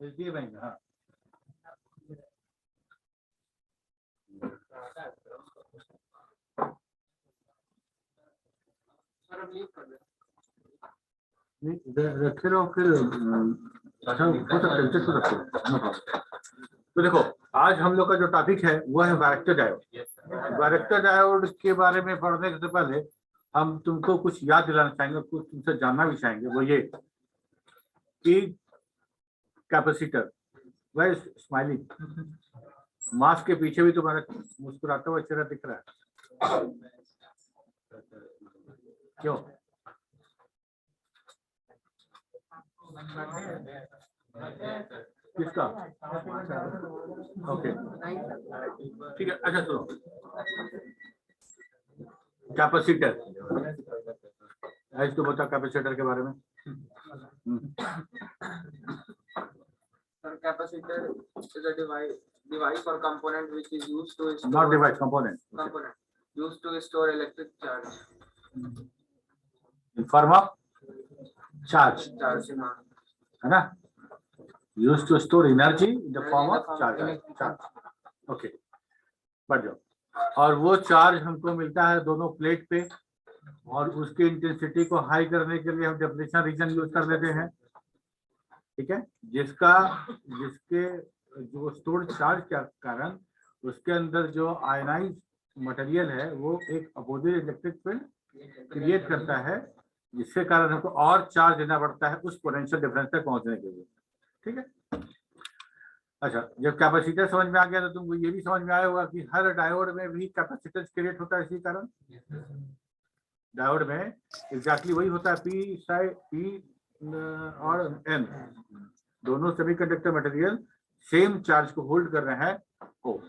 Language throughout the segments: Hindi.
एसबीआई बैंक, हाँ। रखे रहो फिर। अच्छा, हो सकता। तो देखो, आज हम लोग का जो टॉपिक है वो है वैरेक्टर डायोड। वैरेक्टर डायोड के बारे में पढ़ने से पहले हम तुमको कुछ याद दिलाना चाहेंगे, कुछ तुमसे जानना भी चाहेंगे। वो ये कि कैपेसिटर, वह स्माइलिंग मास्क के पीछे भी तुम्हारा मुस्कुराता हुआ चेहरा दिख रहा है, क्यों? किसका? ओके, ठीक है। अच्छा सुनो, कैपेसिटर, तो बता कैपेसिटर के बारे में। Capacitor is a device or component which is used to store, not device, component used to store electric charge in form of charge, है ना? Used to store energy in the form of charge. Okay, बढ़ जाओ। और वो चार्ज हमको मिलता है दोनों प्लेट पे, और उसकी इंटेंसिटी को हाई करने के लिए हम डिप्लीशन रीजन यूज कर लेते हैं, ठीक है? जिसके जो स्टोर्ड चार्ज के कारण उसके अंदर जो आयनाइज मटेरियल है वो एक अपोजिट इलेक्ट्रिक फील्ड क्रिएट करता है, जिसके कारण हमको और चार्ज देना पड़ता है उस पोटेंशियल डिफरेंस तक पहुंचने के लिए, ठीक है? अच्छा, जब कैपेसिटर समझ में आ गया तो तुमको ये भी समझ में आया होगा कि हर डायोड में भी कैपेसिटेंस क्रिएट होता है। इसी कारण डायोड में एग्जैक्टली वही होता है, पी और एन दोनों सेमीकंडक्टर मटेरियल सेम चार्ज को होल्ड कर रहे हैं। ओ,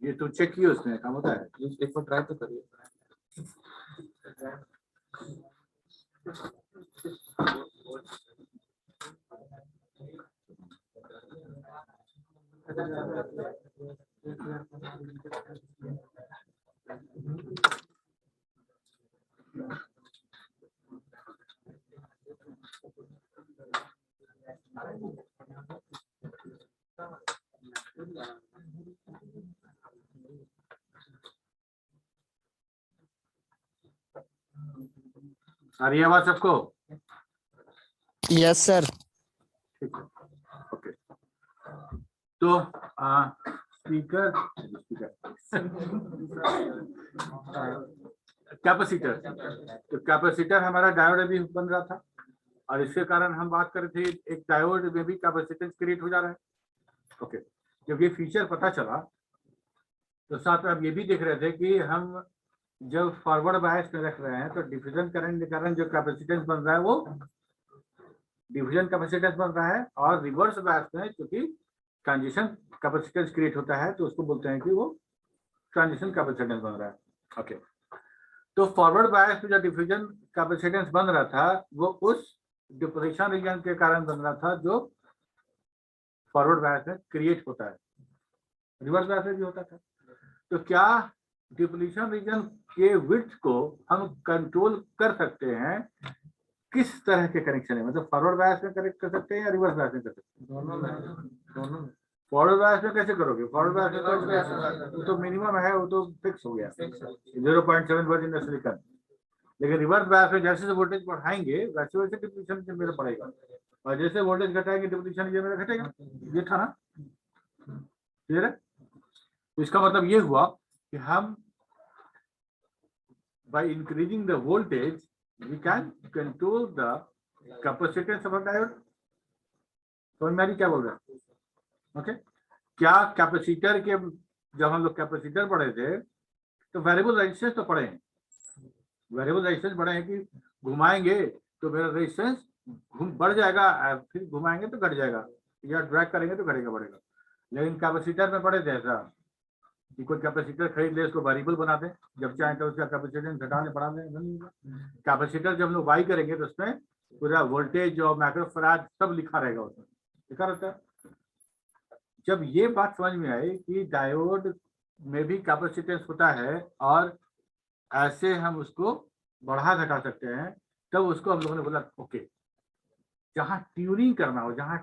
ये तो चेक किए उसमें काम होता है, एक बार ट्राई तो करिए। आ रही है आवाज सबको? Yes sir. ठीक है, ओके। तो स्पीकर कैपेसिटर, तो कैपेसिटर हमारा डायोड भी बन रहा था, और इसके कारण हम बात कर रहे थे एक डायोड में भी कैपेसिटेंस क्रिएट हो जा रहा है। ओके, जब ये फीचर पता चला तो साथ में हम ये भी देख रहे थे कि हम जब फॉरवर्ड बायस में रख रहे हैं तो डिफ्यूजन करंट के कारण जो कैपेसिटेंस बन रहा है वो डिफ्यूजन कैपेसिटेंस बन रहा है, और रिवर्स बायस में क्योंकि ट्रांजिशन कैपेसिटेंस क्रिएट होता है तो उसको बोलते हैं कि वो ट्रांजिशन कैपेसिटेंस बन रहा है। ओके, तो फॉरवर्ड बायस में जो डिफ्यूजन कैपेसिटेंस बन रहा था वो उस डिप्लीशन रीजन के कारण बन रहा था जो फॉरवर्ड बायस में क्रिएट होता है, रिवर्स बायस में भी होता था। तो क्या डिप्लीशन रीजन के विड्थ को हम कंट्रोल कर सकते हैं? किस तरह के कनेक्शन है, मतलब फॉरवर्ड बायस में कनेक्ट कर सकते हैं या रिवर्स बायस में कर सकते हैं? दोनों। फॉरवर्ड बायस में कैसे करोगे? फॉरवर्ड बायस में तो मिनिमम है, वो तो फिक्स हो गया 0.7 वोल्ट इन सिलिकॉन, लेकिन रिवर्स बायस में जैसे वोल्टेज बढ़ाएंगे वैसे वैसे डिप्लीशन मेरा बढ़ेगा, और जैसे वोल्टेज घटाएंगे डिप्लीशन ये मेरा घटेगा। ये था ना, क्लियर है? तो इसका मतलब ये हुआ कि हम by increasing the voltage we can control the capacitance of a diode। समझ में आ रही क्या बोल रहे हैं? ओके, क्या कैपेसिटर के जब हम लोग कैपेसिटर पढ़े थे तो वेरिएबल रेजिस्टेंस तो पढ़े हैं, वेरिएबल रेजिस्टेंस पढ़े हैं कि घुमाएंगे तो मेरा रेजिस्टेंस बढ़ जाएगा, फिर घुमाएंगे तो घट जाएगा, या ड्रैग करेंगे तो घटेगा बढ़ेगा। लेकिन कैपेसिटर में पड़े थे ऐसा कि कोई कैपेसिटर खरीद ले, उसको वेरिएबल बना दें, जब चाहे तो उसका कैपेसिटेंस घटा ले बढ़ा दें। कैपेसिटर जब हम लोग बाई करेंगे तो उसमें पूरा वोल्टेज और माइक्रोफैराड सब लिखा रहेगा, उसमें लिखा रहता है। जब ये बात समझ में आई कि डायोड में भी कैपेसिटेंस होता है और ऐसे हम उसको बढ़ा घटा सकते हैं, तब उसको हम लोगों ने बोला ओके, जहाँ ट्यूनिंग करना हो, जहाँ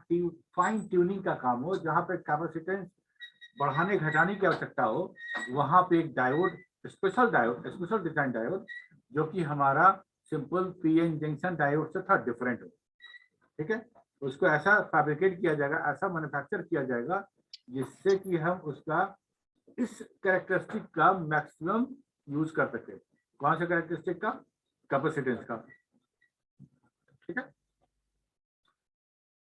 फाइन ट्यूनिंग का काम हो, जहाँ पे कैपेसिटेंस बढ़ाने घटाने की आवश्यकता हो, वहां पे एक डायोड, स्पेशल डिजाइन डायोड, जो कि हमारा सिंपल पीएन जंक्शन डायोड से था डिफरेंट हो, ठीक है। उसको ऐसा फैब्रिकेट किया जाएगा, ऐसा मैन्युफैक्चर किया जाएगा जिससे कि हम उसका इस कैरेक्टरिस्टिक का मैक्सिमम यूज कर सके। कौन सा कैरेक्टरिस्टिक का? कैपेसिटेंस का, ठीक है।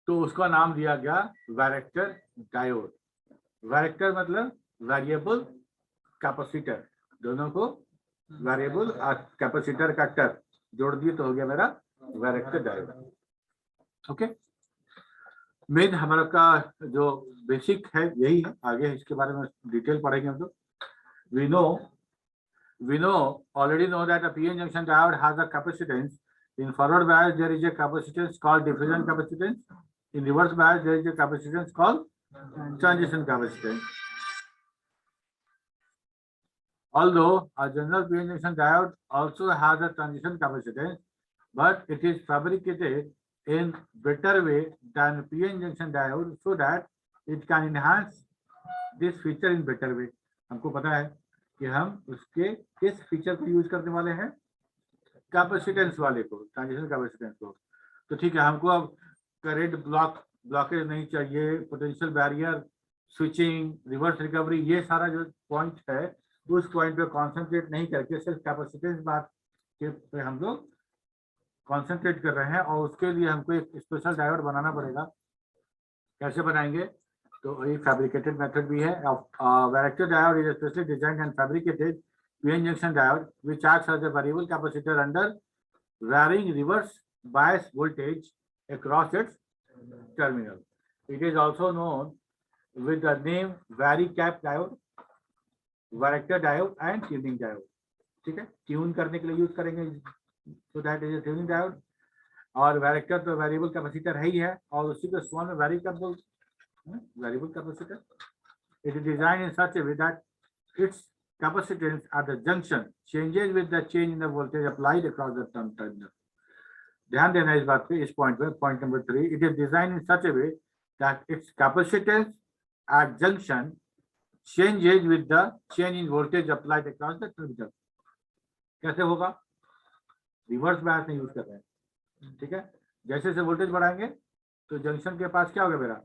तो उसका नाम दिया गया वैरेक्टर डायोड। वैरेक्टर मतलब वेरिएबल कैपेसिटर, दोनों को वेरिएबल और कैपेसिटर का टर जोड़ दिए तो हो गया मेरा वैरेक्टर डायोड। ओके, मेन हमारा का जो बेसिक है यही है, आगे इसके बारे में डिटेल पढ़ेंगे हम लोग। we already know that a PN junction diode has a capacitance. In forward bias there is a capacitance called diffusion capacitance. In reverse bias there is a capacitance called transition capacitance. Although a general PN junction diode also has a transition capacitance, but it is fabricated in better way than PN junction diode so that it can enhance this feature in better way. हमको पता है कि हम उसके किस फीचर को यूज करने वाले हैं, कैपेसिटेंस वाले को, ट्रांजिशन कैपेसिटेंस को। तो ठीक है, हमको अब करंट ब्लॉकेज नहीं चाहिए, potential barrier, switching, reverse recovery, ये सारा जो पॉइंट है उस पॉइंट पे कॉन्सेंट्रेट नहीं करके सिर्फ कैपेसिटेंस बात के पे हम लोग कॉन्सेंट्रेट कर रहे हैं, और उसके लिए हमको एक स्पेशल डायोड बनाना पड़ेगा। कैसे बनाएंगे? तो ये फैब्रिकेटेड मेथड भी है। Varactor diode is specially designed and fabricated PN junction diode which acts as a variable capacitor under varying reverse bias voltage across its terminal. It is also known with the name VariCap diode, varactor diode and tuning diode, ठीक है। ट्यून करने के लिए यूज करेंगे, तो दैट इज ट्यूनिंग डायोड। और वैरेक्टर तो वेरिएबल कैपेसिटर है ही है, और उसी को स्मॉल में variable capacitor. It is designed in such A way that it's capacitance at the junction changes with the change in the voltage applied across the terminal. ध्यान देना इस बात पे, इस पॉइंट पे, point number 3, it is designed in such a way that its capacitance at junction changes with the change in voltage applied across the terminal. कैसे होगा? रिवर्स बायस में यूज कर रहे हैं, ठीक है। जैसे से वोल्टेज बढ़ाएंगे तो जंक्शन के पास क्या होगा, मेरा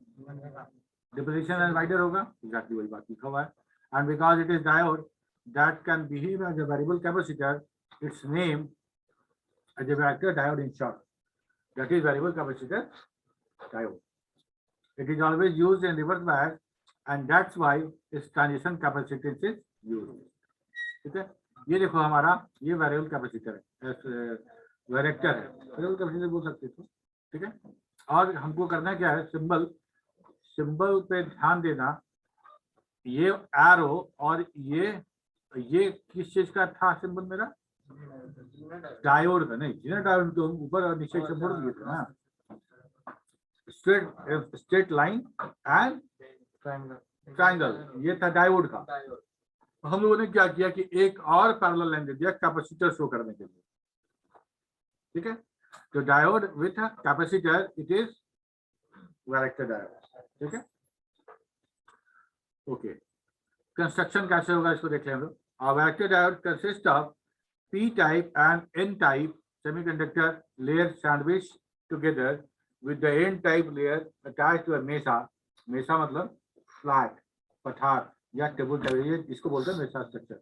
डिपोजिशन एंड वाइडर होगा, एग्जैक्टली वही बात लिखा हुआ है। And because it is diode that can behave as a variable capacitor, its name as a vector diode in short. That is variable capacitor diode. It is always used in reverse bias, and that's why its transition capacitance is used. ठीक है, ये देखो हमारा ये वेरिएबल कैपेसिटर है, वेरेक्टर है, वेरिएबल कैपेसिटर बोल सकते हो, ठीक है। और हमको करना क्या है, सिंबल पे ध्यान देना। ये एरो और ये किस चीज का था सिंबल मेरा? डायोड का, नहीं जीना डायोड तो ऊपर और नीचे से मोड़ दिए थे ना, स्ट्रेट लाइन एंड ट्रायंगल, ये था डायोड का। तो हम लोगों ने क्या किया कि एक और पैरेलल लाइन दे दिया कैपेसिटर शो करने के लिए, ठीक है। तो diode with capacitor, it is varactor diode, ठीक है। ओके, कंस्ट्रक्शन कैसे होगा इसको देख लें हम लोग। A vector diode consists of p-type and n-type semiconductor layers sandwiched together with the n-type layer attached to a mesa. Mesa मतलब फ्लैट, पठार या टेबल टाइप, इसको बोलते हैं मेसा स्ट्रक्चर,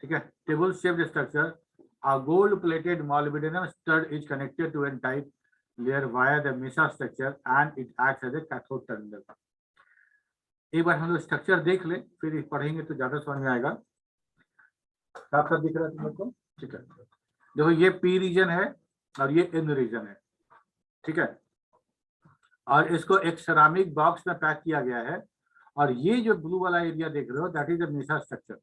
ठीक है। Table shaped structure, a gold plated molybdenum stud is connected to n-type layer via the mesa structure and it acts as a cathode terminal. एक बार हम लोग स्ट्रक्चर देख ले, फिर पढ़ेंगे तो ज्यादा समझ में आएगा। साफ साफ दिख रहा है तुम लोग को, ठीक है। देखो ये पी रीजन है और ये एन रीजन है, ठीक है। और इसको एक सेरामिक बॉक्स में पैक किया गया है। और ये जो ब्लू वाला एरिया देख रहे हो that is the mesa structure,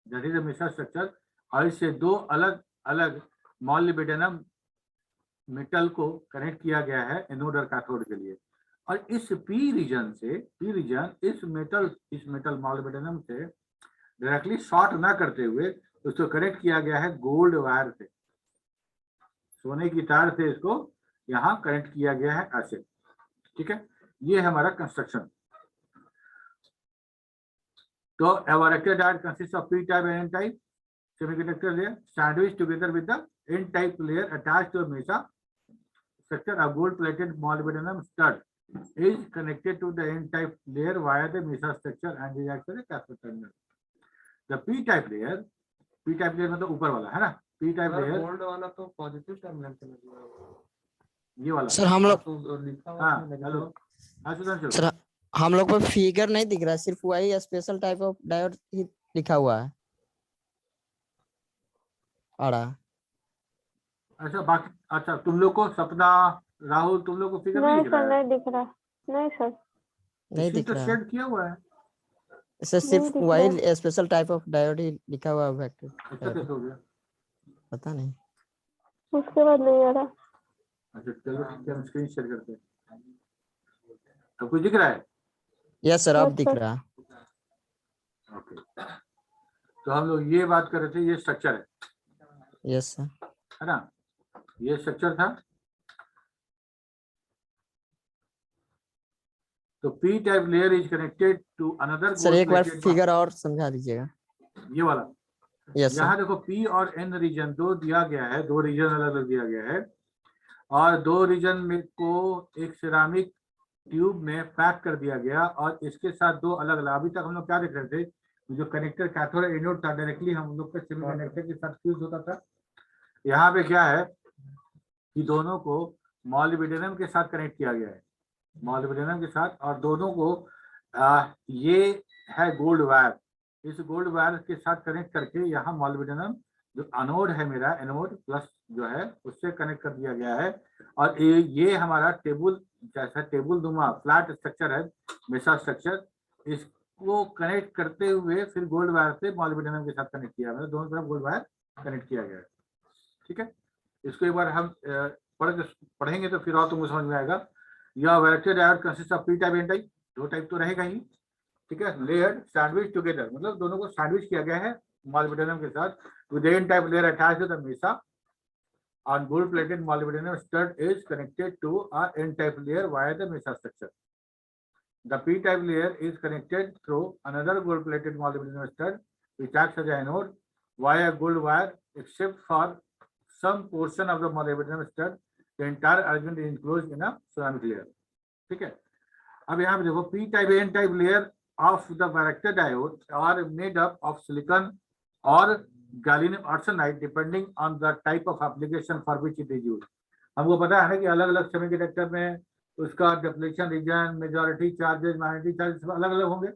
that is the mesa structure. और इससे दो अलग अलग मॉलिब्डेनम मेटल को कनेक्ट किया गया है एनोड और कैथोड के लिए। और इस पी रीजन से, पी रीजन इस मेटल मॉलिब्डेनम से डायरेक्टली शॉर्ट ना करते हुए उसको कनेक्ट किया गया है गोल्ड वायर से, सोने की तार से इसको यहाँ कनेक्ट किया गया है ऐसे। ठीक है, ये है हमारा कंस्ट्रक्शन। तो a vector diode consists of p-type and n-type semiconductor layer sandwiched together with the n-type layer attached to a mesa structure. A gold-plated molybdenum stud is connected to the n-type layer via the mesa structure and is acts as a cathode terminal. The p-type layer मतलब ऊपर वाला है ना, p-type layer गोल्ड वाला तो पॉजिटिव टर्मिनल पे लगा हुआ है। ये वाला। सर हम लोग तो लिखा हुआ हाँ, है negative। हेलो, हाँ सुधांशु। सर हम लोग को फिगर नहीं दिख रहा, सिर्फ वही स्पेशल टाइप ऑफ डायोड ही लिखा हुआ है आड़ा। अच्छा बाकी, अच्छा तुम लोग को सपना, राहुल, तुम लोग को फिगर नहीं नहीं दिख सर, रहा है? नहीं दिख रहा। नहीं सर, नहीं इसी दिख तो रहा शेड किया हुआ है। सर, नहीं सिर्फ दिख वही स्पेशल टाइप ऑफ डायोड ही लिखा हुआ है वेक्टर। अच्छा कैसे हो गया? पता नहीं। उसके बाद नहीं आ रहा। अच्छा चलो ठीक है, हम स्क्रीन शेयर करते हैं। अब कुछ दिख रहा है? यस सर, अब Yes, दिख sir. रहा है। ओके, तो हम लोग ये बात कर रहे थे, ये स्ट्रक्चर यस सर। है ना, ये स्ट्रक्चर था। तो P type layer is connected to another sir एक बार गोल्ड फिगर और समझा दीजिएगा। ये वाला। यस यहाँ सर। देखो पी और एन रीजन दो दिया गया है, दो रीजन अलग अलग दिया गया है। और दो रीजन में को एक सिरामिक ट्यूब में पैक कर दिया गया और इसके साथ दो अलग अलग, अभी तक हम लोग क्या देख रहे थे, जो कनेक्टर कैथोड एनोड था डायरेक्टली हम लोग का सेमीकंडक्टर के साथ फ्यूज होता था। यहाँ पे क्या है कि दोनों को मॉलिब्डेनम के साथ कनेक्ट किया गया है, मॉलिब्डेनम के साथ। और दोनों को ये है गोल्ड वायर, इस गोल्ड वायर के साथ कनेक्ट करके यहाँ मॉलिब्डेनम जो एनोड है मेरा, एनोड प्लस जो है उससे कनेक्ट कर दिया गया है। और ये हमारा टेबल जैसा टेबल नुमा फ्लैट स्ट्रक्चर है, मेसा स्ट्रक्चर, इसको कनेक्ट करते हुए फिर गोल्ड वायर से मॉलिब्डेनम के साथ कनेक्ट किया, मतलब दोनों तरफ गोल्ड वायर कनेक्ट किया गया है। ठीक है, इसको एक बार हम पढ़ेंगे तो फिर और तुमको समझ में आएगा। यह varactor diode consist of P type N type, दो टाइप तो रहेगा ही। ठीक है, लेयर सैंडविच टुगेदर, मतलब दोनों को सैंडविच किया गया है मॉलिब्डेनम के साथ, with N type layer attached to the mesa on gold plated molybdenum stud is connected to a n type layer via the mesa structure. The p type layer is connected through another gold plated molybdenum stud which acts as an anode via gold wire, except for some portion of the molybdenum stud the entire arrangement is enclosed in a ceramic layer. ठीक है, अब यहाँ पे देखो p type n type layer of the varactor diode are made up of silicon or gallium arsenide depending on the type of application for which it is used. हमको पता है ना कि अलग अलग सेमीकंडक्टर में उसका depletion region, majority charges, minority charges अलग अलग होंगे।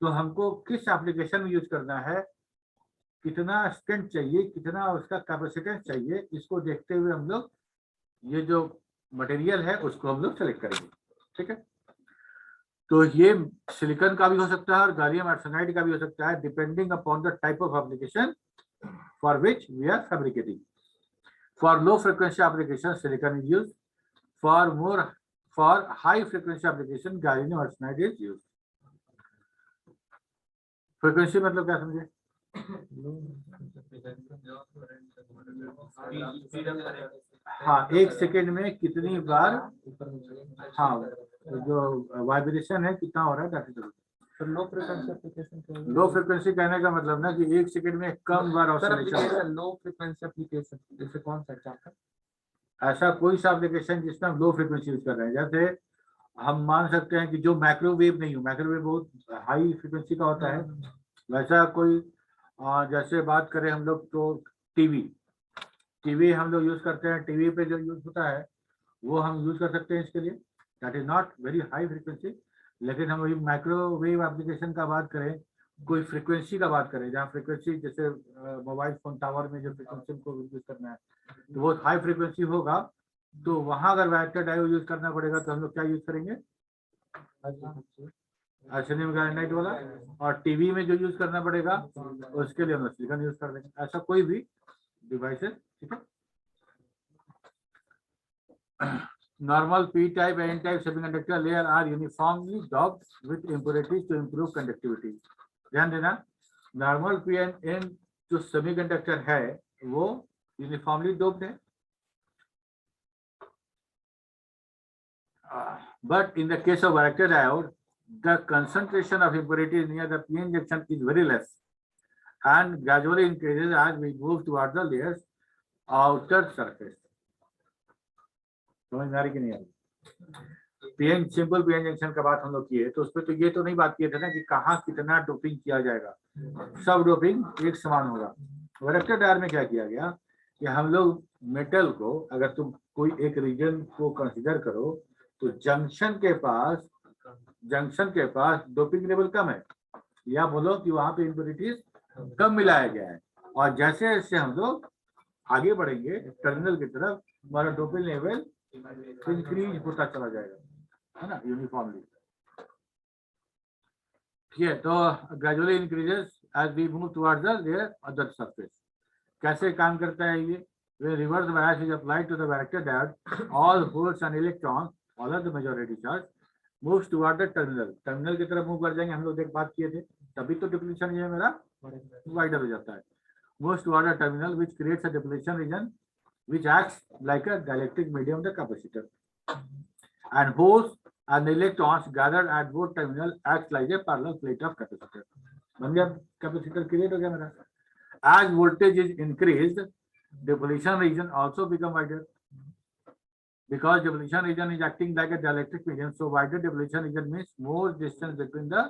तो हमको किस एप्लीकेशन में यूज करना है, कितना स्ट्रेंथ चाहिए, कितना उसका कैपेसिटेंस चाहिए, इसको देखते हुए हम लोग ये जो मटेरियल है उसको हम लोग सेलेक्ट करेंगे। ठीक है, तो ये सिलिकॉन का भी हो सकता है और गैलियम आर्सेनाइड का भी हो सकता है, depending upon the type of application for which we are fabricating. For low frequency application silicon is used, for high frequency application gallium arsenide is used. Frequency मतलब क्या समझे? हाँ, एक सेकेंड में कितनी बार, हाँ जो वाइब्रेशन है कितना हो रहा है, that is low frequency application. Low frequency कहने का मतलब ना कि एक सेकंड में कम बार ऑसिलेशन। लो फ्रीक्वेंसी एप्लीकेशन जैसे कौन सा एग्जांपल? ऐसा कोई सा एप्लीकेशन जिसमें हम लो फ्रीक्वेंसी यूज कर रहे हैं, जैसे हम मान सकते हैं कि जो माइक्रोवेव नहीं हो, माइक्रोवेव बहुत हाई फ्रीक्वेंसी का होता है, वैसा कोई जैसे बात करें हम लोग तो टीवी हम लोग यूज करते हैं, टीवी पे जो यूज होता है वो हम यूज कर सकते हैं इसके लिए, that is not very high frequency. लेकिन हम माइक्रोवेव एप्लीकेशन का बात करें, कोई फ्रीक्वेंसी का बात करें, जहाँ फ्रीक्वेंसी जैसे मोबाइल फोन टावर में जो फ्रीक्वेंसी को यूज करना है तो वो हाई फ्रीक्वेंसी होगा, तो वहां अगर वाइटर डायोड यूज करना पड़ेगा तो हम लोग क्या यूज करेंगे, आर्सेनियम ग्रेनाइट वाला। और टीवी में जो यूज करना पड़ेगा उसके लिए हम लोग सिलिकॉन यूज कर देंगे। ऐसा कोई भी डिवाइसेस, ठीक है। Normal P-type and N-type semiconductor layer are uniformly doped with impurities to improve conductivity. ध्यान देना, नॉर्मल P and N जो सेमीकंडक्टर है वो यूनिफॉर्मली डोप्ड है, but in the case of varactor diode, the concentration of impurities near the PN junction is very less and gradually increases as we move towards the layer's outer surface. समझ में आ रही कि नहीं आ रही? पीएन सिंपल पीएन जंक्शन का बात हम लोग किए तो उसपे तो ये तो नहीं बात किए थे ना कि कहाँ कितना डोपिंग किया जाएगा, सब डोपिंग एक समान होगा। वैरेक्टर डायोड में क्या किया गया कि हम लोग मेटल को, अगर तुम कोई एक रीजन को कंसीडर करो तो जंक्शन के पास डोपिंग लेवल कम है, या बोलो कि वहां पे इम्प्योरिटीज कम मिलाया गया है, और जैसे जैसे हम लोग आगे बढ़ेंगे टर्मिनल की तरफ हमारा डोपिंग लेवल इंक्रीज होता चला जाएगा, है ना, यूनिफॉर्मली। ठीक है, तो gradually increases as we move towards the layer other surface. कैसे काम करता है ये? When reverse bias is applied to the varactor diode, all holes and electrons, all of the majority charge, moves toward the terminal. Terminal की तरफ मूव कर जाएंगे, हम लोग देख बात किए थे, तभी तो डिप्लीशन ये मेरा वाइडर हो जाता है। Moves toward the terminal, which creates a depletion region, which acts like a dielectric medium, the capacitor. And holes and electrons gathered at both terminal acts like a parallel plate of capacitor. बन गया कैपेसिटर, क्रिएट हो गया मेरा। As voltage is increased, depletion region also become wider because depletion region is acting like a dielectric medium. So wider depletion region means more distance between the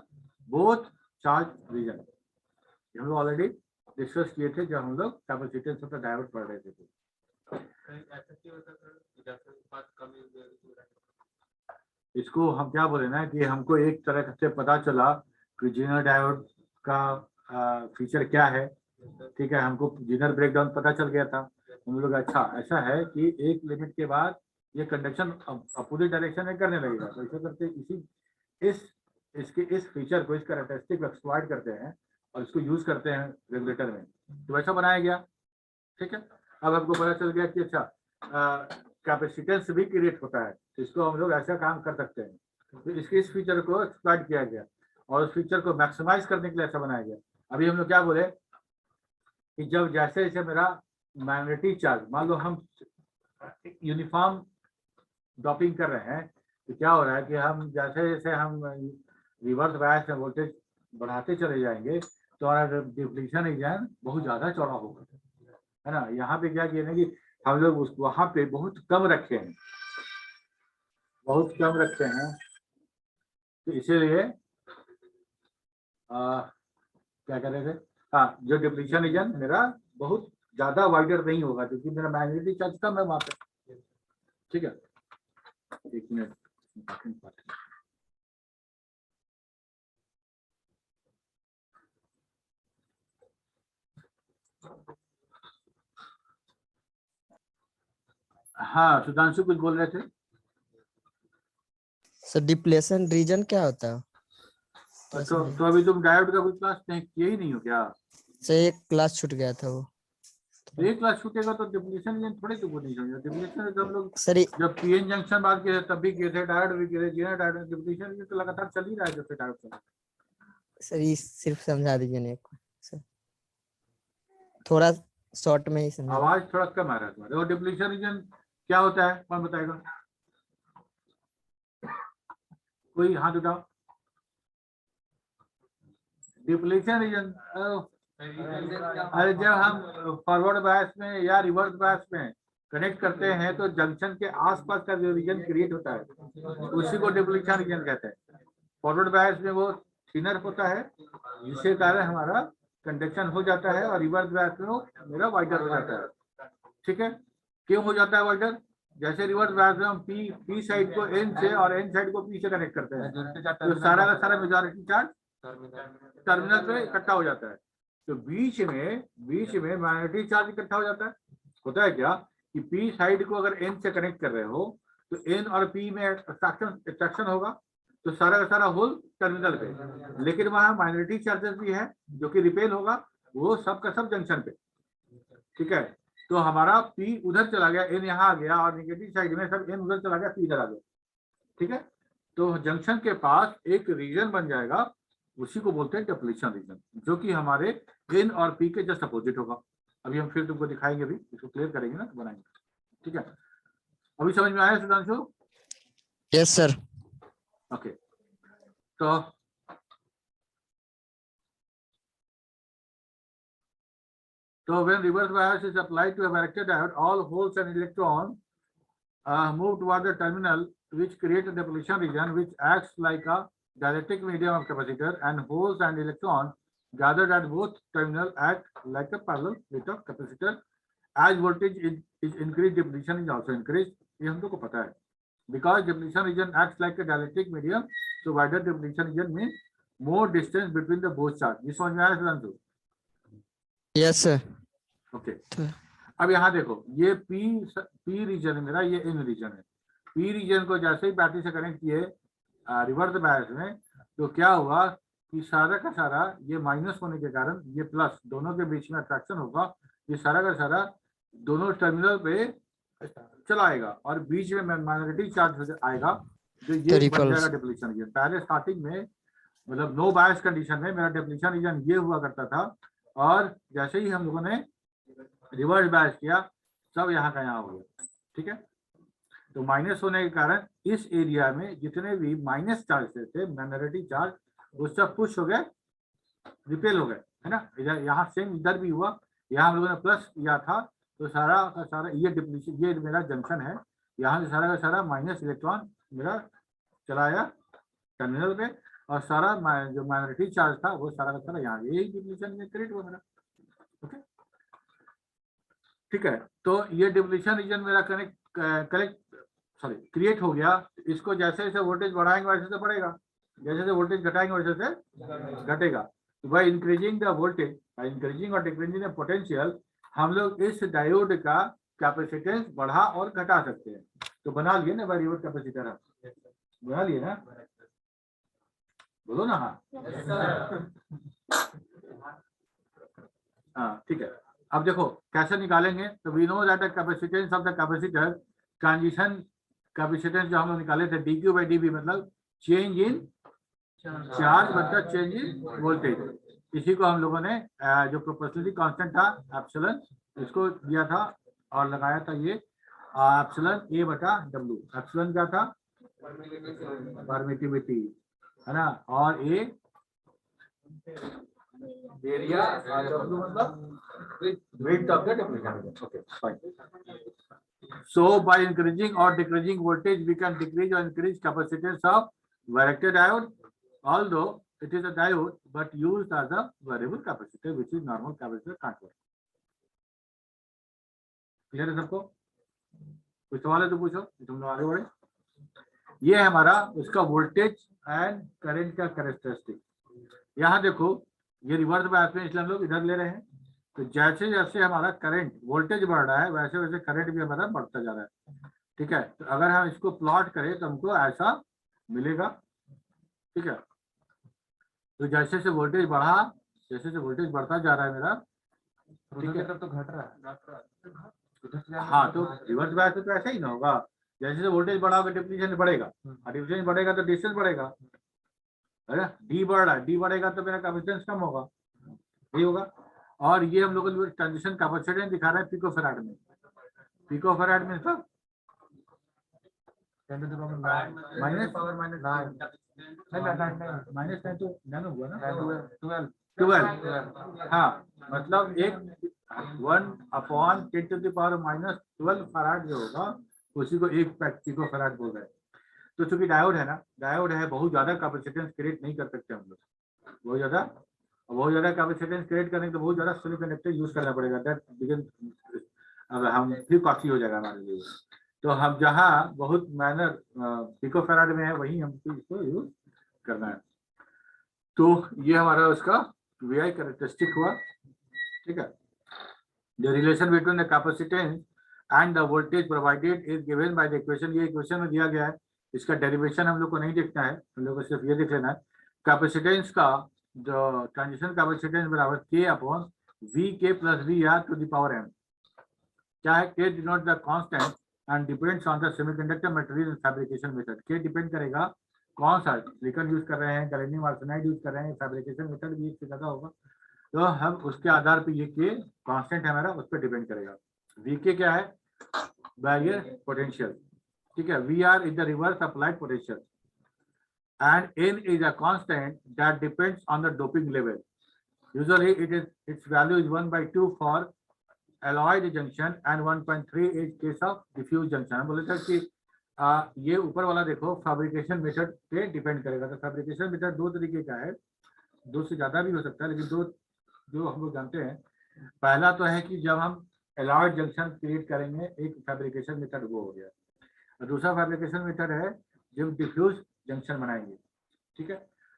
both charge region. हम लोग ऑलरेडी डिस्कस किए थे जब हम लोग कैपेसिटेंस ऑफ द डायोड पढ़ रहे थे। इसको हम क्या बोले ना कि हमको एक तरह से पता चला कि जीनर डायोड का फीचर क्या है, ठीक है, हमको जीनर ब्रेकडाउन पता चल गया था। हम लोग अच्छा ऐसा है कि एक लिमिट के बाद ये कंडक्शन अपोजिट डायरेक्शन में करने लगेगा, तो ऐसे करते इस फीचर को, इस कैरेक्टरिस्टिक को एक्सप्लॉइट करते हैं और इसको यूज करते हैं रेगुलेटर में, तो वैसा बनाया गया। ठीक है, अब हमको पता चल गया कि अच्छा कैपेसिटेंस भी क्रिएट होता है, तो इसको हम लोग ऐसा काम कर सकते हैं, तो इसके इस फीचर को एक्सप्लॉइट किया गया और उस फीचर को मैक्सिमाइज करने के लिए ऐसा बनाया गया। अभी हम लोग क्या बोले कि जब जैसे जैसे मेरा मैग्नेटिक चार्ज, मान लो हम यूनिफॉर्म डॉपिंग कर रहे हैं, तो क्या हो रहा है कि हम जैसे जैसे हम रिवर्स बायस में वोल्टेज बढ़ाते चले जाएंगे तो हमारा डिप्लीशन रीजन बहुत ज्यादा चौड़ा होगा, है ना। यहाँ पे क्या किया ना कि हम लोग उस वहां पे बहुत कम रखे हैं, तो इसीलिए क्या कर रहे थे, हाँ, जो डिप्लीशन रीजन मेरा बहुत ज्यादा वाइडर नहीं होगा क्योंकि मेरा मैग्नेटिक चार्ज कम है वहां पे। ठीक है, एक मिनट, हाँ सुधांशु कुछ बोल रहे थे। सर डिप्लेशन रीजन क्या होता है? तो अभी तुम डायोड का कुछ क्लास नहीं किए ही नहीं हो क्या? से एक क्लास छूट गया था वो। एक क्लास छूटेगा तो डिप्लीशन रीजन थोड़ी तो नहीं समझो। डिप्लीशन तो हम लोग सर जब पीएन जंक्शन बात किए थे तब भी किए थे, डायोड भी किए थे, जीना डायोड डिप्लीशन रीजन तो लगातार चल ही रहा है जब से डायोड चला। सर ये सिर्फ समझा दीजिए ना एक सर, थोड़ा शॉर्ट में ही समझा। आवाज थोड़ा कम आ रहा है तुम्हारे। और डिप्लीशन रीजन क्या होता है, कौन बताएगा? कोई हाथ उठाओ। डिप्लीशन रीजन, अरे जब हम फॉरवर्ड बायस में या रिवर्स बायस में कनेक्ट करते हैं तो जंक्शन के आसपास का जो रीजन क्रिएट होता है उसी को डिप्लीशन रीजन कहते हैं। फॉरवर्ड बायस में वो थिनर होता है जिसके कारण हमारा कंडक्शन हो जाता है, और रिवर्स बायस में वो मेरा वाइडर हो जाता है। ठीक है, क्यों हो जाता है वाइडर? जैसे रिवर्स बायस में हम पी साइड को एन से और एन साइड को पी से कनेक्ट करते हैं तो सारा का सारा मेजॉरिटी चार्ज टर्मिनल पे इकट्ठा हो जाता है, तो बीच में मैग्नेटिक चार्ज इकट्ठा हो जाता है। होता है क्या कि पी साइड को अगर एन से कनेक्ट कर रहे हो तो एन और पी में अट्रैक्शन होगा, तो सारा का सारा होल टर्मिनल पे, लेकिन वहां माइनॉरिटी चार्जेस भी है जो कि रिपेल होगा, वो सब का सब जंक्शन पे। ठीक है, तो हमारा पी उधर चला गया, एन यहाँ आ गया, और नेगेटिव साइड में सब एन उधर चला गया, पी इधर आ गया। ठीक है, तो जंक्शन के पास एक रीजन बन जाएगा, उसी को बोलते हैं डिप्लीशन रीजन, जो कि हमारे एन और पी के जस्ट अपोजिट होगा। अभी हम फिर तुमको दिखाएंगे, भी इसको क्लियर करेंगे ना, तो बनाएंगे। ठीक है, अभी समझ में आया सुधांशु? Yes sir. ओके, तो when reverse bias is applied to a varactor diode, all holes and electrons move toward the terminal, which create a depletion region, which acts like a dielectric medium of capacitor, and holes and electrons gathered at both terminal act like a parallel plate of capacitor. As voltage is increased, depletion is also increased. ये हम लोग को पता है, because depletion region acts like a dielectric medium, so wider depletion region means more distance between the both charge. ये समझ में आया सुधांशु? Yes sir. ओके, अब यहाँ देखो, ये पी रीजन है मेरा, ये एन रीजन है। पी रीजन को जैसे ही बैटरी से कनेक्ट किए रिवर्स बायस में, तो क्या हुआ कि सारा का सारा ये माइनस होने के कारण ये प्लस, दोनों के बीच में अट्रैक्शन होगा, ये सारा का सारा दोनों टर्मिनल पे चलाएगा, और बीच में माइनॉरिटी चार्ज आएगा, जो ये बन जाएगा डिप्लीशन रीजन। पहले स्टार्टिंग में मतलब नो बायस कंडीशन में मेरा डिप्लीशन रीजन ये हुआ करता था, और जैसे ही हम लोगों ने रिवर्स बायस किया, सब यहाँ का यहाँ हो गया। ठीक है, तो माइनस होने के कारण इस एरिया में जितने भी माइनस चार्ज थे, माइनॉरिटी चार्ज, वो सब पुश हो गए, रिपेल हो गए, है ना। यहाँ सेम इधर भी हुआ, यहाँ हम लोगों ने प्लस किया था, तो सारा का सारा ये डिप्लीशन, ये मेरा जंक्शन है, यहाँ से सारा का सारा माइनस इलेक्ट्रॉन मेरा चलाया टर्मिनल पे, और सारा जो माइनॉरिटी चार्ज था वो सारा का सारा यहाँ, यही डिप्लीशन में क्रिएट हुआ मेरा। ओके, ठीक है, तो ये डिप्लीशन रीजन मेरा क्रिएट हो गया। इसको जैसे जैसे वोल्टेज बढ़ाएंगे वैसे से बढ़ेगा, जैसे जैसे वोल्टेज घटाएंगे वैसे से घटेगा। तो by increasing the voltage, by increasing और डिक्रीजिंग द पोटेंशियल, हम लोग इस डायोड का कैपेसिटेंस बढ़ा और घटा सकते हैं। तो बना लिए ना वेरिएबल कैपेसिटर, हम बना लिए ना, बोलो ना। हाँ ठीक है, अब देखो कैसे निकालेंगे। तो we know that the capacitance of the capacitor, transition capacitance जो हम लोग निकाले थे dq by dv, मतलब चेंज इन चार्ज बटा चेंज इन वोल्टेज। इसी को हम लोगों ने जो प्रोपोर्शनलिटी कांस्टेंट था एप्सिलॉन, इसको दिया था और लगाया था ये एप्सिलॉन a बटा w। एप्सिलॉन क्या था? परमिटिविटी, है ना, और a एरिया, w मतलब width of the depression. Okay, fine. So by increasing or decreasing voltage, we can decrease or increase capacitance of varactor diode, although it is a diode but used as a variable capacitor, which is normal capacitor can't work. Clear है सबको? कुछ सवाल है तो पूछो, तुम लोग आगे बढ़े। ये है हमारा उसका वोल्टेज एंड करंट का कैरेक्टरिस्टिक। यहाँ देखो ये रिवर्स बायस में, इसलिए हम लोग इधर ले रहे हैं। तो जैसे जैसे हमारा करंट वोल्टेज बढ़ रहा है, वैसे वैसे करंट भी हमारा बढ़ता जा रहा है। ठीक है, तो अगर हम इसको प्लॉट करें तो हमको ऐसा मिलेगा। ठीक है, तो जैसे से वोल्टेज बढ़ा, जैसे से वोल्टेज बढ़ता जा रहा है मेरा, ठीक है, तो घट रहा है। हाँ, तो रिवर्स बायस में तो ऐसा ही ना होगा, जैसे से वोल्टेज बढ़ा होगा डिप्लीशन बढ़ेगा, और डिप्लीशन बढ़ेगा तो डिस्टेंस बढ़ेगा, है ना। डी बढ़ रहा है, डी बढ़ेगा तो मेरा कैपेसिटेंस कम होगा, यही होगा। और ये हम लोग ट्रांजिशन कैपेसिटेंस दिखा रहे हैं पिकोफैराड में। पिकोफैराड में सब माइनस नहीं तो नैनो हुआ ना, 12। हाँ, मतलब एक 1/10⁻⁻12 फैराड जो होगा उसी को एक पिकोफैराड बोल रहे हैं। तो चूंकि डायोड है ना, डायोड है, बहुत ज्यादा कैपेसिटेंस क्रिएट नहीं कर सकते हम लोग, बहुत ज्यादा कैपेसिटेंस क्रिएट करने के लिए बहुत ज्यादा सेमीकंडक्टर यूज करना पड़ेगा। दैट बिगिन अब हम फिर कॉस्टली हो जाएगा हमारे लिए। तो हम जहाँ बहुत माइनर पिकोफैराड में है वहीं हमको इसको यूज करना है। तो ये हमारा उसका VI कैरेक्टरिस्टिक हुआ। ठीक है, the relation between the capacitance and the voltage provided is given by the equation. ये इक्वेशन में दिया गया है, इसका डेरिवेशन हम लोग को नहीं देखना है, हम लोग को सिर्फ ये देख लेना है कैपेसिटेंस का जो ट्रांजिशन कैपेसिटेंस बराबर k upon V K plus V R to the power m. क्या है? k denote the constant and depends on the semiconductor material fabrication method. k depend करेगा कौन सा सिलिकॉन यूज कर रहे हैं, गैलियम आर्सेनाइड यूज कर रहे हैं, फैब्रिकेशन मेथड भी एक से ज्यादा होगा, तो हम उसके आधार पे ये k कांस्टेंट है हमारा, उस पर डिपेंड करेगा. vk क्या है? Barrier potential. ठीक है. vr is the reverse applied potential and n is a constant that depends on the doping level. Usually its value is 1/2 for alloyed junction and 1.3 is case of diffuse junction. हम बोले थे कि ये ऊपर वाला देखो फैब्रिकेशन मेथड पे डिपेंड करेगा. तो फैब्रिकेशन मेथड दो तरीके का है, दो से ज्यादा भी हो सकता है, लेकिन दो जो हम लोग जानते हैं. पहला तो है कि जब हम alloyed junction क्रिएट करेंगे, एक फैब्रिकेशन मेथड वो हो गया. दूसरा फैब्रिकेशन मेथड है जब डिफ्यूज जंक्शन बनाएंगे. ठीक है.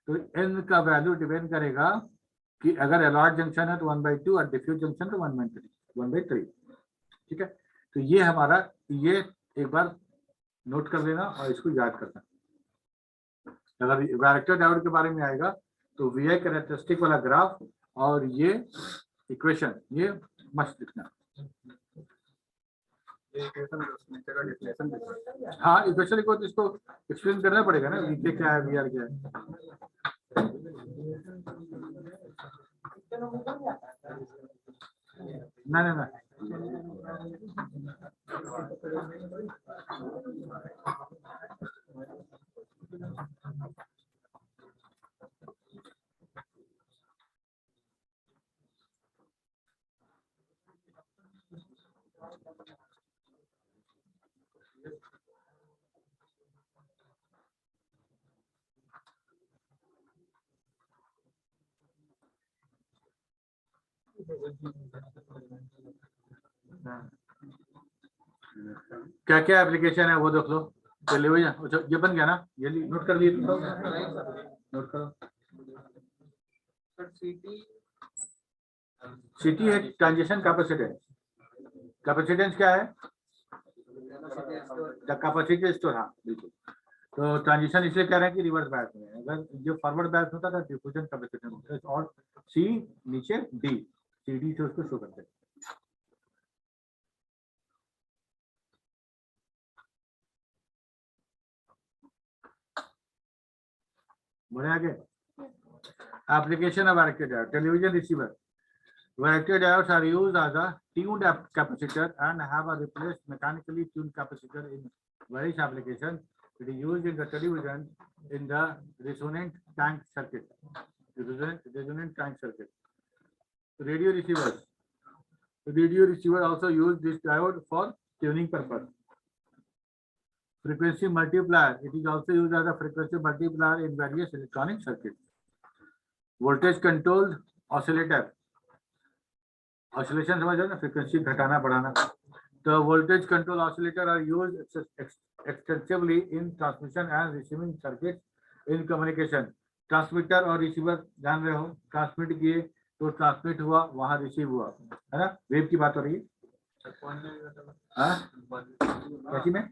तो n का वैल्यू डिपेंड करेगा कि अगर अलॉयड जंक्शन है तो 1/2 और डिफ्यूज जंक्शन तो 1/3. ठीक है. तो ये हमारा, ये एक बार नोट कर लेना और इसको याद करना. अगर वैरेक्टर डायोड के बारे में आएगा तो VI कैरेक्टरिस्टिक वाला ग्राफ और ये इक्वेशन ये मस्त लिखना. हाँ, इक्वेशन को इसको एक्सप्लेन करना पड़ेगा ना, VK क्या है, VR क्या है. ना ना ना क्या क्या एप्लीकेशन है वो देख लो. टेलीविजन ये बन गया ना, ये नोट कर लिए. नोट करो. CT है ट्रांजिशन कैपेसिटेंस. कैपेसिटेंस क्या है? Capacity store. हाँ बिल्कुल. तो ट्रांजिशन इसलिए कह रहे हैं कि रिवर्स बायस में, अगर जो फॉरवर्ड बायस होता था डिफ्यूजन कैपेसिटेंस और C नीचे D, CD से उसको शो करते हैं. बढ़े आगे. Application of varactor diode. Television receiver. Vector diodes are used as a tuned capacitor and have a replaced mechanically tuned capacitor in various applications. It is used in the television in the resonant tank circuit. Resonant tank circuit. Radio receivers. Radio receiver also use this diode for tuning purpose. Frequency multiplier. It is also used as a frequency multiplier in various electronic circuits. Voltage controlled oscillator. Oscillation समझ ना, frequency घटाना बढ़ाना. The voltage control oscillator are used extensively in transmission and receiving circuits in communication. Transmitter और receiver जान रहे हो, transmit किए तो transmit हुआ, वहाँ receive हुआ, है ना. वेव की बात हो रही है. कैसी में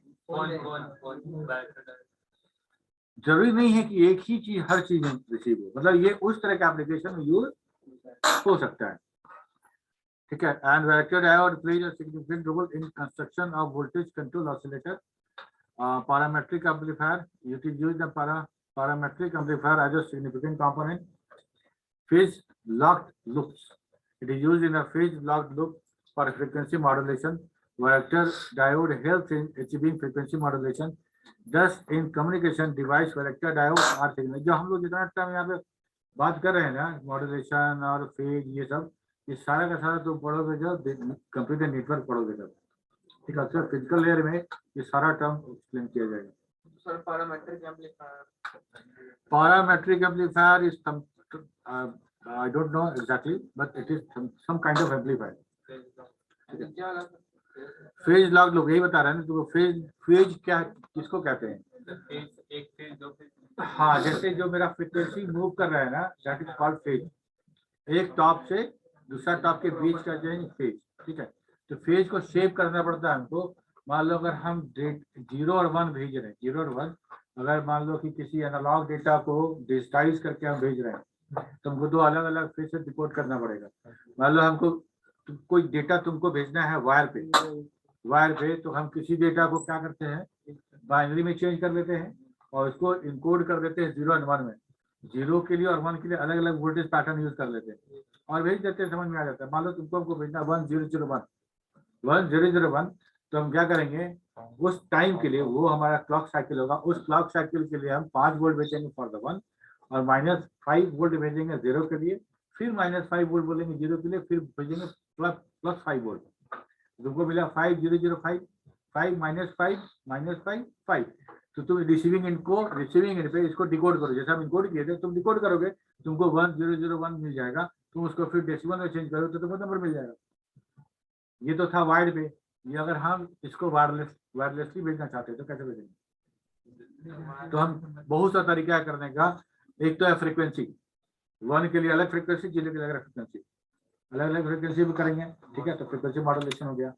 जरूरी नहीं है कि एक ही चीज हर चीज में रिसीव हो, मतलब ये उस तरह के एप्लीकेशन में यूज हो सकता है. ठीक है. And varactor diode plays a significant role in construction of voltage control oscillator. Parametric amplifier. It is used in parametric amplifier as a significant component. Phase locked loops. It is used in a phase locked loop for frequency modulation. Varactor diode helps in achieving frequency modulation. Thus in communication device varactor diode are signal. जो हम लोग जितना टाइम यहाँ पे बात कर रहे हैं ना, मॉड्यूलेशन और फेज, ये सब, ये सारा का सारा तुम पढ़ोगे जब कंप्यूटर नेटवर्क पढ़ोगे तब. ठीक है. सर फिजिकल लेयर में ये सारा टर्म एक्सप्लेन किया जाएगा. Sir parametric amplifier. Parametric amplifier is some, I don't know exactly, but it is some kind of amplifier. Phase lock लोग यही बता रहे हैं ना. तो फेज क्या, किसको कहते हैं? एक फेज, दो फेज. हाँ, जैसे जो मेरा फ्रीक्वेंसी मूव कर रहा है ना, दैट इज कॉल्ड फेज. एक टॉप से दूसरा टॉप के बीच का जो है फेज. ठीक है. तो फेज को शेप करना पड़ता है हमको। मान लो अगर हम 0 और 1 भेज रहे हैं, 0 और 1, अगर मान लो कि किसी एनालॉग डेटा को डिजिटाइज करके हम भेज रहे हैं तो हमको 2 अलग अलग फेज से डिकोड करना पड़ेगा। मान लो हमको कोई डेटा तुमको भेजना है वायर पे, तो हम किसी डेटा को क्या करते हैं, बाइनरी में चेंज कर लेते हैं और उसको इनकोड कर देते हैं 0 और 1 में। 0 के लिए और 1 के लिए अलग अलग वोल्टेज पैटर्न यूज कर लेते हैं और भेज देते हैं, समझ में आ जाता है। मान लो तुमको हमको भेजना 1001 तो हम क्या करेंगे, उस टाइम के लिए वो हमारा क्लॉक साइकिल होगा। उस क्लॉक साइकिल के लिए हम 5 वोल्ट भेजेंगे फॉर द 1 और -5 वोल्ट भेजेंगे 0 के लिए, फिर -5 वोल्ट बोलेंगे 0 के लिए, फिर भेजेंगे प्लस 5 वोल्ट। तुमको मिला 5005, 5 -5 -5 तो तुम रिसीविंग एंड पे इसको डिकोड करो। जैसे हम इनकोड किए थे तुम डिकोड करोगे, तुमको 1001 मिल जाएगा। तुम उसको फिर डेसिमल में चेंज करो तो तुमको नंबर मिल जाएगा। ये तो था वायर्ड पे। ये अगर हम इसको वायरलेसली भेजना चाहते हैं तो कैसे भेजेंगे? तो हम बहुत सा तरीका है करने का। एक तो है फ्रीक्वेंसी, 1 के लिए अलग फ्रीक्वेंसी, 0 के लिए अलग फ्रीक्वेंसी, अलग अलग फ्रीक्वेंसी भी करेंगे, ठीक है। तो फ्रीक्वेंसी मॉड्यूलेशन हो गया।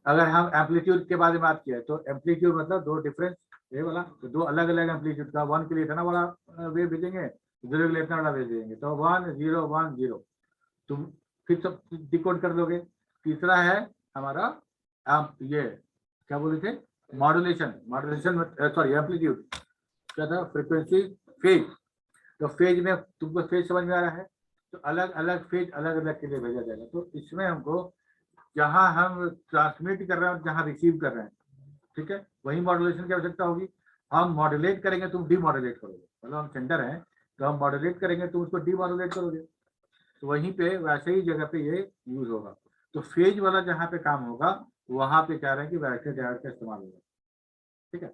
अगर हम एम्पलीट्यूड के बारे में बात किया तो एम्पलीट्यूड मतलब 2 डिफरेंस, ये वाला तो 2 अलग अलग एम्पलीट्यूड का, 1 के लिए इतना बड़ा वेव भेजेंगे, 0 के लिए इतना बड़ा वेव भेजेंगे। तो 1 0 1 0 तुम फिर सब डिकोड कर लोगे। तीसरा है हमारा ये क्या बोले थे, मॉड्यूलेशन सॉरी एम्पलीट्यूड क्या था, फ्रीक्वेंसी, फेज। तो फेज में तुमको फेज समझ में आ रहा है, तो अलग अलग फेज अलग अलग के लिए भेजा जाएगा। तो इसमें हमको जहां हम ट्रांसमिट कर रहे हैं और जहां रिसीव कर रहे हैं, ठीक है, वही मॉड्यूलेशन की आवश्यकता होगी। हम मॉड्यूलेट करेंगे, तुम डीमॉड्यूलेट करोगे। मतलब हम सेंटर हैं तो हम मॉड्यूलेट करेंगे, तुम उसको डीमॉड्यूलेट करोगे। तो वहीं पे वैसे ही जगह पे ये यूज होगा। तो फेज वाला जहाँ पे काम होगा वहां पे कह रहे हैं कि वैसे डायोड का इस्तेमाल होगा, ठीक है।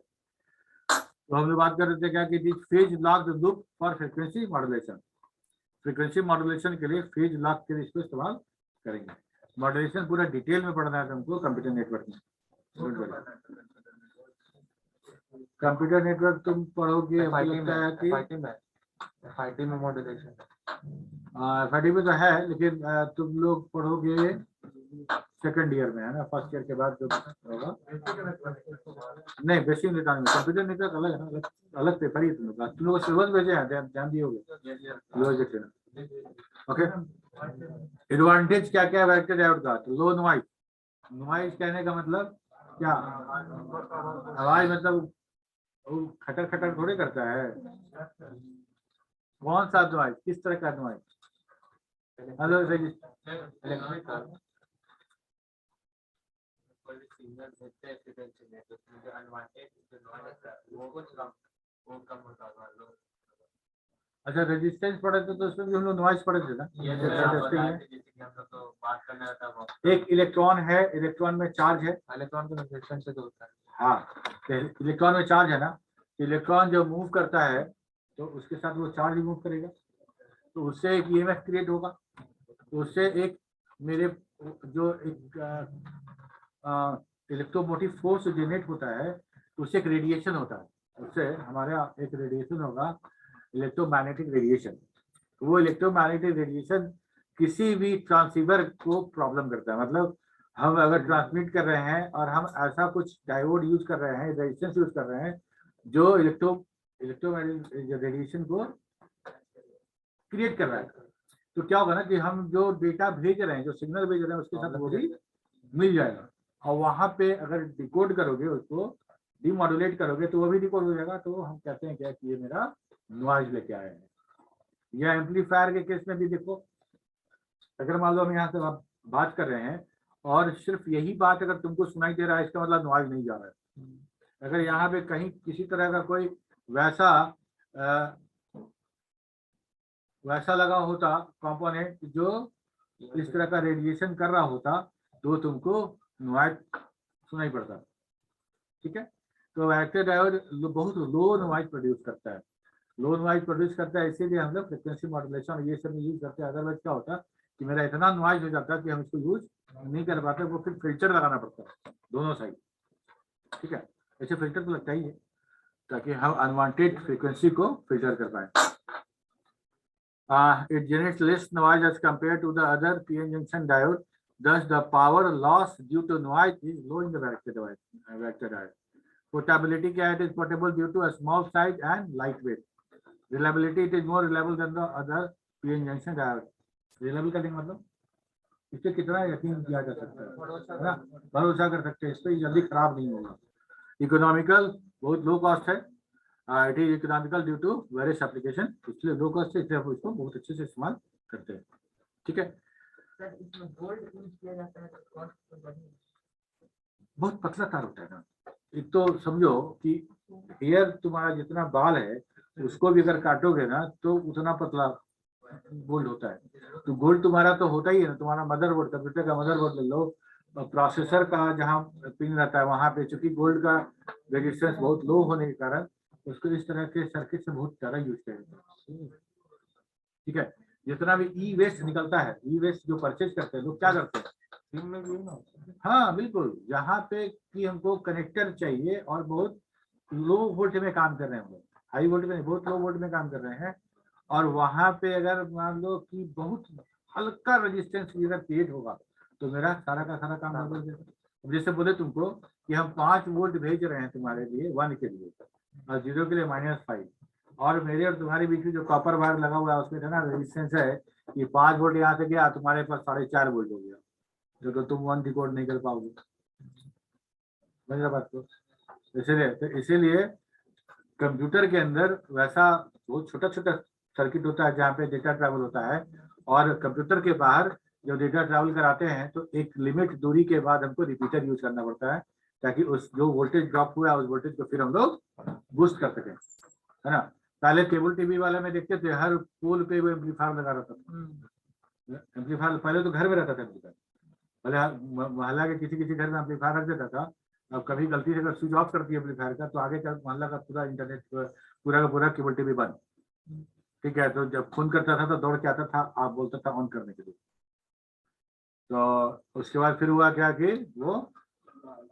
तो हम लोग बात कर रहे थे क्या कि phase lock loop for frequency modulation. Frequency modulation के लिए फेज लॉक के लिए इसको इस्तेमाल करेंगे। मॉड्यूलेशन पूरा डिटेल में पढ़ना है तुमको कंप्यूटर नेटवर्क में। कंप्यूटर नेटवर्क तुम पढ़ोगे, FIT में मॉड्यूलेशन FIT में तो है, लेकिन तुम लोग पढ़ोगे सेकंड ईयर में, है ना। फर्स्ट ईयर के बाद जो होगा नहीं, बेसिक नेटवर्क में। कंप्यूटर नेटवर्क अलग है ना, अलग पेपर ही तुम लोग सिलेबस भेजे हैं, ध्यान दियोगे। ओके, एडवांटेज क्या क्या है वेक्टर डायोड का? तो लो नॉइज। नॉइज कहने का मतलब क्या, आवाज मतलब खटर खटर थोड़ी करता है। कौन सा नॉइज, किस तरह का नॉइज? हेलो अच्छा, रेजिस्टेंस पढ़े थे तो उसमें भी हम लोग नॉइज पढ़े थे ना। एक इलेक्ट्रॉन है, इलेक्ट्रॉन में चार्ज है, इलेक्ट्रॉन के रेजिस्टेंस से जो होता है, हाँ, इलेक्ट्रॉन में चार्ज है ना। इलेक्ट्रॉन जब मूव करता है तो उसके साथ वो चार्ज मूव करेगा, तो उससे एक ईएमएफ क्रिएट होगा। तो उससे एक मेरे जो एक इलेक्ट्रोमोटिव फोर्स जनरेट होता है, तो उससे एक रेडिएशन होता है। उससे हमारे एक रेडिएशन होगा, इलेक्ट्रोमैग्नेटिक रेडिएशन। वो इलेक्ट्रोमैग्नेटिक रेडिएशन किसी भी ट्रांसीवर को प्रॉब्लम करता है। मतलब हम अगर ट्रांसमिट कर रहे हैं और हम ऐसा कुछ डायोड यूज कर रहे हैं, रेजिस्टेंस यूज कर रहे हैं जो इलेक्ट्रोमैग्नेटिक रेडिएशन को क्रिएट कर रहा है, तो क्या होगा ना कि हम जो डेटा भेज रहे हैं, जो सिग्नल भेज रहे हैं, उसके साथ वो भी मिल जाएगा। और वहां पे अगर डिकोड करोगे, उसको डीमॉड्यूलेट करोगे तो वो भी डिकोड हो जाएगा। तो हम कहते हैं क्या कि ये मेरा नॉइज लेके आया है। या एम्पलीफायर के केस में भी देखो, अगर मान लो हम यहाँ से बात कर रहे हैं और सिर्फ यही बात अगर तुमको सुनाई दे रहा है, इसका मतलब नॉइज नहीं जा रहा है। अगर यहाँ पे कहीं किसी तरह का कोई वैसा लगा होता कंपोनेंट जो इस तरह का रेडिएशन कर रहा होता, तो तुमको नॉइज सुनाई पड़ता, ठीक है। तो वेक्टर डायोड बहुत लो नॉइज प्रोड्यूस करता है। लो नॉइज प्रोड्यूस करता है, इसीलिए हम लोग फ्रिक्वेंसी मॉड्यूलेशन ये सब यूज करते हैं। अदरवाइज क्या होता है कि मेरा इतना नॉइज हो जाता है कि हम इसको यूज नहीं कर पाते, वो फिर फिल्टर लगाना पड़ता है दोनों साइड, ठीक है। ऐसे फिल्टर तो लगता ही है ताकि हम अनवांटेड फ्रीक्वेंसी को फिल्टर कर पाए। It generates less noise as compared to the other PN junction diode Thus, the power loss due to noise is low in the vector diode. Portability क्या है? It is portable due to a small size and lightweight. Reliability, it is more reliable than the other PN junction diode. Reliable का मतलब इससे कितना यकीन किया जा सकता है ना, भरोसा कर सकते हैं इस पे, जल्दी खराब नहीं होगा। इकोनॉमिकल, बहुत लो कॉस्ट है। It is economical due to various application, इसलिए लो कॉस्ट है, इसलिए आप इसको बहुत अच्छे से इस्तेमाल करते हैं। ठीक है, सर इसमें गोल्ड यूज किया जाता है तो कॉस्ट तो बढ़ेगी। बहुत पतला तार होता है ना। एक तो समझो कि हेयर तुम्हारा जितना बाल है उसको भी अगर काटोगे ना तो उतना पतला गोल्ड होता है। तो गोल्ड तुम्हारा तो होता ही है ना, तुम्हारा मदरबोर्ड, कंप्यूटर का मदरबोर्ड ले लो, प्रोसेसर का जहाँ पिन रहता है वहां पे, चूंकि गोल्ड का रेजिस्टेंस बहुत लो होने के कारण उसको इस तरह के सर्किट से बहुत ज्यादा यूज करेंगे। ठीक है, जितना भी ई वेस्ट निकलता है, ई वेस्ट जो परचेज करते हैं लोग क्या करते हैं, हाँ बिल्कुल, जहाँ पे कि हमको कनेक्टर चाहिए और बहुत लो वोल्ट में काम कर रहे हैं, हम लोग हाई वोल्ट में, बहुत लो वोल्ट में काम कर रहे हैं, और वहां पे अगर मान लो कि बहुत हल्का रेजिस्टेंस अगर तेज होगा तो मेरा सारा का सारा काम बदल जाएगा। अब जैसे बोले तुमको कि हम 5 वोल्ट भेज रहे हैं तुम्हारे लिए 1 के लिए और 0 के लिए -5, और मेरे और तुम्हारे बीच में जो कॉपर वायर लगा हुआ है उसमें है ना रेजिस्टेंस है कि 5 वोल्ट यहाँ से गया, तुम्हारे पास 4.5 वोल्ट हो गया, जो तो तुम 1 डिकोड नहीं कर पाओगे। समझ रहे बात को? इसीलिए कंप्यूटर के अंदर वैसा बहुत छोटा छोटा सर्किट होता है जहाँ पे डेटा ट्रैवल होता है, और कंप्यूटर के बाहर जब डेटा ट्रैवल कराते हैं तो एक लिमिट दूरी के बाद हमको रिपीटर यूज करना पड़ता है, ताकि उस जो वोल्टेज ड्रॉप हुआ है उस वोल्टेज को फिर हम लोग बूस्ट कर सकें, है ना। पहले केबल टीवी वाले में देखते थे हर पोल पे वो एम्पलीफायर लगा रहता था। एम्पलीफायर पहले तो घर में रहता था, एम्पलीफायर पहले मोहल्ला के किसी किसी घर में एम्पलीफायर रख देता था। अब कभी गलती से अगर स्विच ऑफ करती है एम्पलीफायर का तो आगे का मोहल्ला का पूरा इंटरनेट पूरा का पूरा केबल टीवी बंद। ठीक है, तो जब फोन करता था तो दौड़ के आता था, आप बोलता था ऑन करने के लिए। तो उसके बाद फिर हुआ क्या कि वो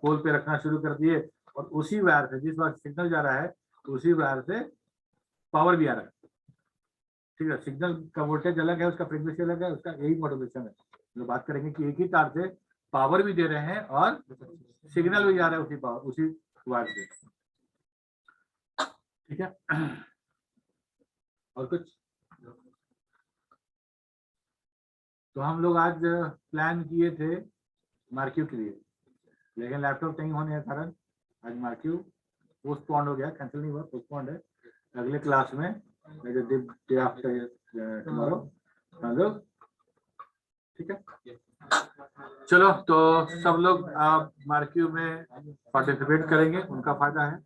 पोल पे रखना शुरू कर दिए, और उसी वायर से जिस वक्त सिग्नल जा रहा है तो उसी वायर से पावर भी आ रहा है। ठीक है, सिग्नल का वोल्टेज अलग है, उसका फ्रीक्वेंसी अलग है, उसका यही मॉड्यूलेशन है। जो बात करेंगे कि एक ही तार से पावर भी दे रहे हैं और सिग्नल भी जा रहा है उसी पावर उसी वायर से। ठीक है, और कुछ? तो हम लोग आज प्लान किए थे मार्क्यू के लिए, लेकिन लैपटॉप नहीं होने के कारण आज मार्क्यू पोस्टपोन्ड हो गया, कैंसिल नहीं हुआ, पोस्टपोन्ड है। अगले क्लास में डे आफ्टर टुमारो हम लोग। ठीक है, चलो तो सब लोग मार्क्यू में पार्टिसिपेट करेंगे, उनका फायदा है।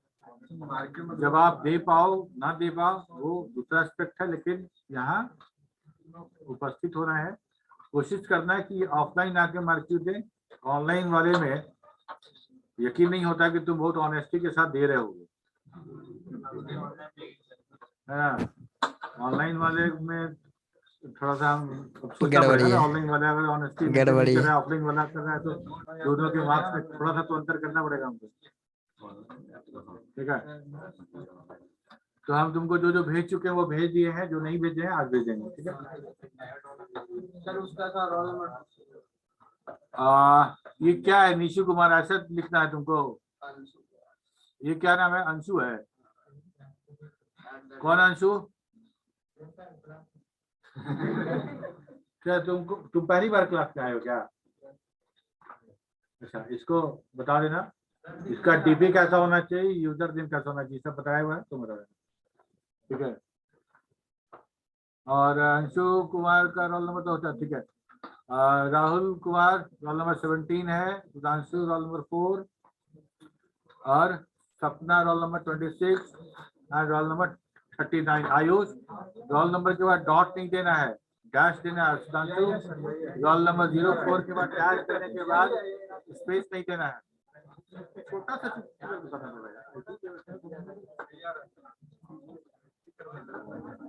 जब आप दे पाओ ना दे पाओ वो दूसरा एस्पेक्ट है, लेकिन यहाँ उपस्थित होना है। कोशिश करना है कि ऑफलाइन आके मार्क्यू दें। ऑनलाइन वाले में यकीन नहीं होता कि तुम बहुत ऑनेस्टी के साथ दे रहे होगे, है ना। ऑनलाइन वाले में थोड़ा सा हम सोचना पड़ेगा ना, ऑनलाइन वाला अगर ऑनेस्टी कर रहा है, ऑफलाइन वाला कर रहा है, तो दोनों के मार्क्स में थोड़ा सा तो अंतर करना पड़ेगा हमको। ठीक है, तो हम तुमको जो जो भेज चुके हैं वो भेज दिए हैं, जो नहीं भेजे हैं आज भेजेंगे। ठीक है सर, उसका का रोल नंबर ये क्या है? निशु कुमार ऐसा लिखना है तुमको। ये क्या नाम है? अंशु है। कौन अंशु? क्या तुम पहली बार क्लास में आए हो क्या? अच्छा, इसको बता देना, इसका डीपी कैसा होना चाहिए, यूजर नेम कैसा होना चाहिए, सब बताया हुआ है, तुम बता देना। ठीक है, और अंशु कुमार का रोल नंबर तो होता है। ठीक है, राहुल कुमार रोल नंबर 17 है, सुधांशु रोल नंबर 4, और सपना रोल नंबर 26 और roll number 39। Ayush roll number के बाद डॉट नहीं देना है, डैश देना है। सुधांशु रोल नंबर 04 के बाद डैश देने के बाद स्पेस नहीं देना है। छोटा सा